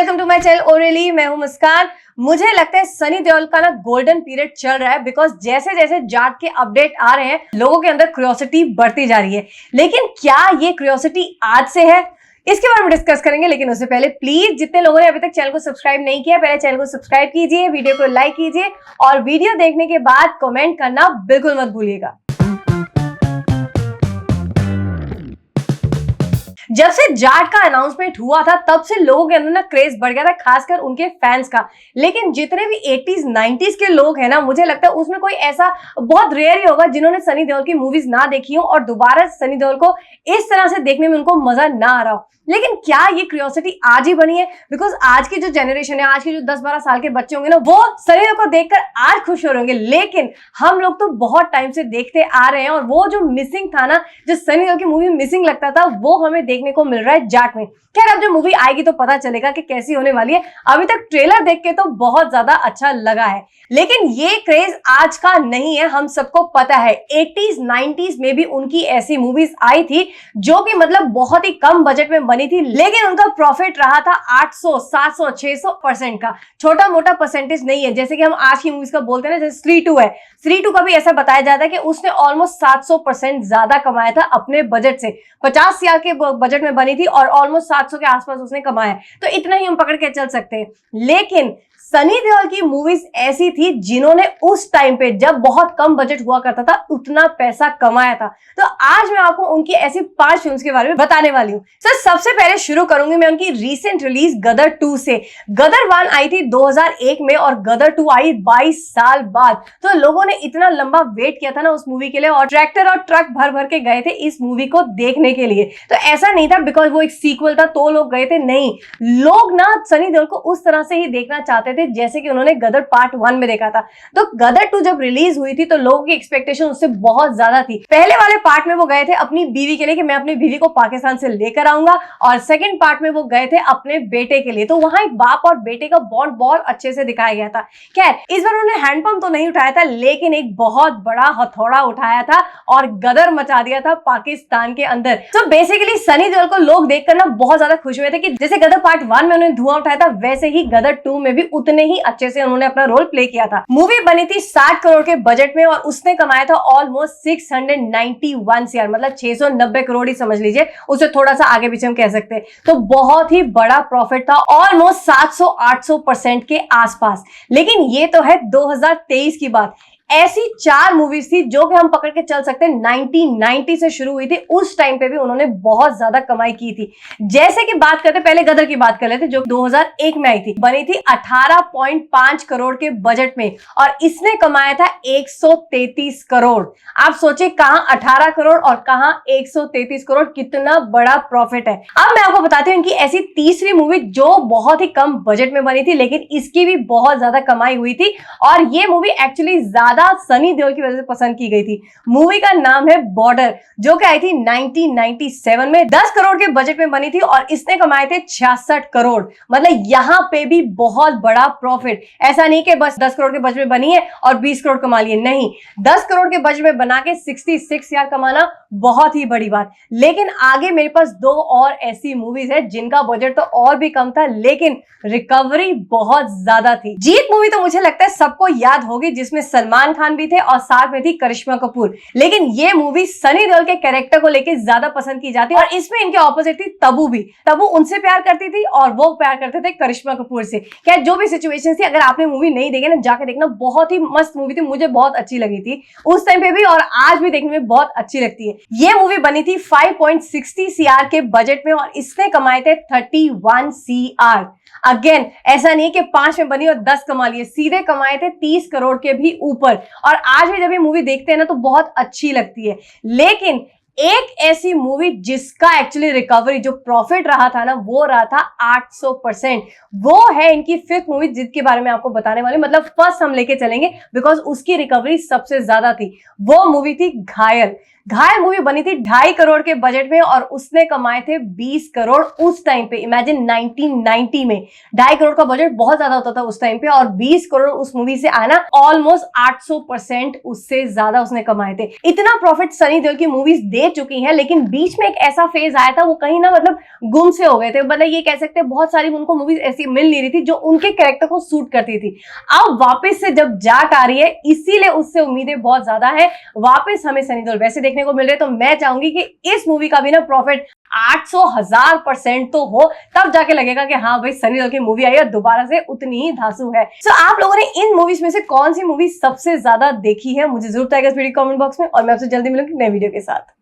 Welcome to my channel ओरेली। मैं हूं मुस्कान। मुझे लगता है सनी देओल का ना गोल्डन पीरियड चल रहा है, बिकॉज जैसे जैसे जाट के अपडेट आ रहे हैं लोगों के अंदर क्यूरियोसिटी बढ़ती जा रही है। लेकिन क्या ये क्यूरियोसिटी आज से है, इसके बारे में डिस्कस करेंगे। लेकिन उससे पहले प्लीज जितने लोगों ने अभी तक चैनल को सब्सक्राइब नहीं किया, पहले चैनल को सब्सक्राइब कीजिए, वीडियो को लाइक कीजिए और वीडियो देखने के बाद कमेंट करना बिल्कुल मत भूलिएगा। जब से जाट का अनाउंसमेंट हुआ था तब से लोगों के अंदर ना क्रेज बढ़ गया था, खासकर उनके फैंस का। लेकिन जितने भी 80s 90s के लोग हैं ना, मुझे लगता है उसमें कोई ऐसा बहुत रेयर ही होगा जिन्होंने सनी देओल की मूवीज ना देखी हो और दोबारा सनी देओल को इस तरह से देखने में उनको मजा ना आ रहा हो। लेकिन क्या ये क्यूरियोसिटी आज ही बनी है? बिकॉज आज की जो जनरेशन है, आज के जो 10-12 साल के बच्चे होंगे ना, वो सनी देओल को देखकर आज खुश हो रहे होंगे। लेकिन हम लोग तो बहुत टाइम से देखते आ रहे हैं और वो जो मिसिंग था ना, जो सनी देओल की मूवी मिसिंग लगता था, वो हमें देखने को मिल रहा है जाट में। खैर अब जो मूवी आएगी तो पता चलेगा कि कैसी होने वाली है। अभी तक ट्रेलर देख के तो बहुत ज्यादा अच्छा लगा है, लेकिन ये क्रेज आज का नहीं है, हम सबको पता है। 80s 90s में भी उनकी ऐसी मूवीज आई थी जो कि मतलब बहुत ही कम बजट में बनी थी, लेकिन उनका प्रॉफिट रहा था 800, 700, 600% का। छोटा मोटा परसेंटेज नहीं है। जैसे कि हम आज की मूवीज का बोलते हैं ना, जैसे स्त्री 2 है, स्त्री 2 का भी ऐसा बताया जाता है कि उसने ऑलमोस्ट 700% ज्यादा कमाया था अपने बजट से। 50 लाख के बजट में बनी थी और ऑलमोस्ट 700 के आसपास उसने कमाया। तो इतना ही हम पकड़ के चल सकते हैं। लेकिन सनी देओल की मूवीज ऐसी थी जिन्होंने उस टाइम पे, जब बहुत कम बजट हुआ करता था, उतना पैसा कमाया था। तो आज मैं आपको उनकी ऐसी 5 फिल्म्स के बारे में बताने वाली हूँ। सर सबसे पहले शुरू करूंगी मैं उनकी रीसेंट रिलीज गदर 2 से। गदर 1 आई थी 2001 में और गदर 2 आई 22 साल बाद। तो लोगों ने इतना लंबा वेट किया था ना उस मूवी के लिए, और ट्रैक्टर और ट्रक भर भर के गए थे इस मूवी को देखने के लिए। तो ऐसा नहीं था बिकॉज वो एक सीक्वल था तो लोग गए थे, नहीं, लोग ना सनी देओल को उस तरह से ही देखना चाहते थे जैसे कि उन्होंने गदर पार्ट 1 में देखा था। तो गदर 2 जब रिलीज हुई थी तो लोगों की एक्सपेक्टेशन उससे बहुत ज्यादा थी। पहले वाले पार्ट में वो गए थे अपनी बीवी के लिए कि मैं अपनी बीवी को पाकिस्तान से लेकर आऊंगा, और सेकंड पार्ट में वो गए थे अपने बेटे के लिए। तो वहां एक बाप और बेटे का बॉन्ड बहुत अच्छे से दिखाया गया था। खैर इस बार उन्होंने हैंडपंप तो नहीं उठाया था, लेकिन एक बहुत बड़ा हथौड़ा उठाया था और गदर मचा दिया था पाकिस्तान के अंदर। तो बेसिकली सनी देओल को लोग देखकर ना बहुत ज्यादा खुश हुए थे कि जैसे गदर पार्ट 1 में उन्होंने धुआं उठाया था, वैसे ही गदर 2 में भी उतने ही अच्छे से उन्होंने अपना रोल प्ले किया था। मूवी बनी थी 60 करोड़ के बजट में और उसने कमाया था ऑलमोस्ट 691 CR, मतलब 690 करोड़ ही समझ लीजिए, उसे थोड़ा सा आगे पीछे हम कह सकते हैं। तो बहुत ही बड़ा प्रॉफिट था, ऑलमोस्ट 700-800% के आसपास। लेकिन ये तो है 2023 की बात। ऐसी 4 मूवीज थी जो कि हम पकड़ के चल सकते हैं 1990 से शुरू हुई थी। उस टाइम पे भी उन्होंने बहुत ज्यादा कमाई की थी। जैसे कि बात करते, पहले गदर की बात कर लेते जो 2001 में आई थी। बनी थी 18.5 करोड़ के बजट में और इसने कमाया था 133 करोड़। आप सोचिए कहां 18 करोड़ और कहां 133 करोड़, कितना बड़ा प्रॉफिट है। अब मैं आपको बताती हूँ इनकी ऐसी तीसरी मूवी जो बहुत ही कम बजट में बनी थी, लेकिन इसकी भी बहुत ज्यादा कमाई हुई थी और ये मूवी एक्चुअली ज्यादा सनी देओल की वजह से पसंद की गई थी। मूवी का नाम है बॉर्डर, जो कि आई थी 1997 में। 10 करोड़ के बजट में बनी थी और इसने कमाए थे 66 करोड़। मतलब यहां पे भी बहुत बड़ा प्रॉफिट। ऐसा नहीं कि बस 10 करोड़ के बजट में बनी है और 20 करोड़ कमा लिए, नहीं, 10 करोड़ के बजट में बना के 66 CR कमाना बहुत ही बड़ी बात। लेकिन आगे मेरे पास 2 और ऐसी मूवीज है जिनका बजट तो और भी कम था, लेकिन रिकवरी बहुत ज्यादा थी। जीत मूवी तो मुझे लगता है सबको याद होगी, जिसमें सलमान खान भी थे और साथ में थी करिश्मा कपूर। लेकिन ये मूवी सनी देओल के कैरेक्टर को लेकर ज्यादा पसंद की जाती है और इसमें इनके ऑपोजिट थी तब्बू भी। तब्बू उनसे प्यार करती थी और वो प्यार करते थे करिश्मा कपूर से। क्या जो भी सिचुएशन थी, अगर आपने मूवी नहीं देखी ना, जाके देखना, बहुत ही मस्त मूवी थी, मुझे बहुत अच्छी लगी थी उस टाइम पे भी और आज भी देखने में बहुत अच्छी लगती है। ये मूवी बनी थी 5.60 CR के बजट में और इसने कमाए थे 31 CR। अगेन ऐसा नहीं कि 5 में बनी और 10 कमा लिए, सीधे कमाए थे 30 करोड़ के भी ऊपर। और आज भी जब ये मूवी देखते हैं ना तो बहुत अच्छी लगती है। लेकिन एक ऐसी मूवी जिसका एक्चुअली रिकवरी, जो प्रॉफिट रहा था ना, वो रहा था 800%। वो है इनकी 5th मूवी जिसके बारे में आपको बताने वाली, मतलब फर्स्ट हम लेके चलेंगे बिकॉज उसकी रिकवरी सबसे ज्यादा थी। वो मूवी थी घायल। घायल मूवी बनी थी 2.5 करोड़ के बजट में और उसने कमाए थे 20 करोड़ उस टाइम पे। इमेजिन 1990 में 2.5 करोड़ का बजट बहुत ज्यादा होता था उस टाइम पे, और 20 करोड़ उस मूवी से आना, ऑलमोस्ट 800% उससे ज्यादा उसने कमाए थे। इतना प्रॉफिट सनी देओल की मूवीज दे चुकी हैं, लेकिन बीच में एक ऐसा फेज आया था, वो कहीं ना मतलब गुम से हो गए थे। मतलब ये कह सकते हैं बहुत सारी उनको मूवीज ऐसी मिल नहीं रही थी जो उनके कैरेक्टर को सूट करती थी। अब वापस से जब जाट आ रही है, इसीलिए उससे उम्मीदें बहुत ज्यादा है। वापस हमें सनी देओल वैसे देखने को मिल रहे हैं, तो मैं चाहूंगी कि इस मूवी का भी ना प्रॉफिट 800,000% तो हो, तब जाके लगेगा कि हाँ भाई सनी देओल की मूवी आई है, दोबारा से उतनी ही धांसू है। सो आप लोगों ने इन मूवीज में से कौन सी मूवी सबसे ज्यादा देखी है, मुझे जरूर बताइएगा इस वीडियो कमेंट बॉक्स में, और मैं आपसे जल्दी मिलूंगी नए वीडियो के साथ।